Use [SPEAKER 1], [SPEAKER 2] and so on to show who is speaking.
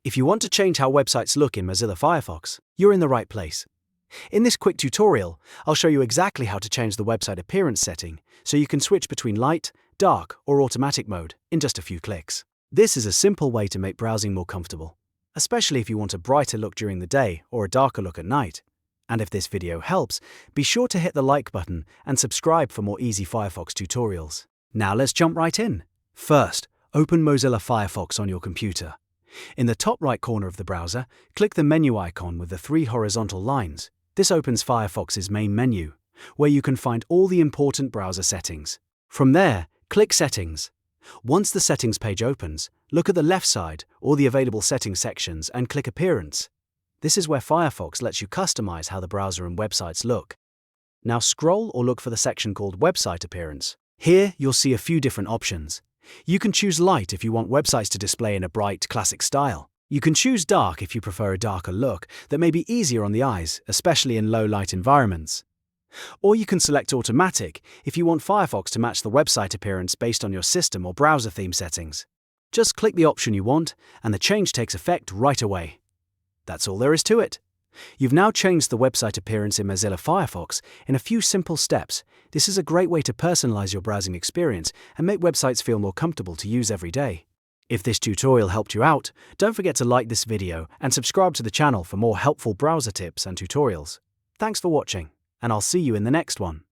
[SPEAKER 1] If you want to change how websites look in Mozilla Firefox, you're in the right place. In this quick tutorial, I'll show you exactly how to change the website appearance setting so you can switch between light, dark, or automatic mode in just a few clicks. This is a simple way to make browsing more comfortable, especially if you want a brighter look during the day or a darker look at night. And if this video helps, be sure to hit the like button and subscribe for more easy Firefox tutorials. Now let's jump right in. First, open Mozilla Firefox on your computer. In the top right corner of the browser, click the menu icon with the 3 horizontal lines. This opens Firefox's main menu, where you can find all the important browser settings. From there, click Settings. Once the Settings page opens, look at the left side or the available settings sections and click Appearance. This is where Firefox lets you customize how the browser and websites look. Now scroll or look for the section called Website Appearance. Here, you'll see a few different options. You can choose light if you want websites to display in a bright, classic style. You can choose dark if you prefer a darker look that may be easier on the eyes, especially in low-light environments. Or you can select automatic if you want Firefox to match the website appearance based on your system or browser theme settings. Just click the option you want, and the change takes effect right away. That's all there is to it. You've now changed the website appearance in Mozilla Firefox in a few simple steps. This is a great way to personalize your browsing experience and make websites feel more comfortable to use every day. If this tutorial helped you out, don't forget to like this video and subscribe to the channel for more helpful browser tips and tutorials. Thanks for watching, and I'll see you in the next one.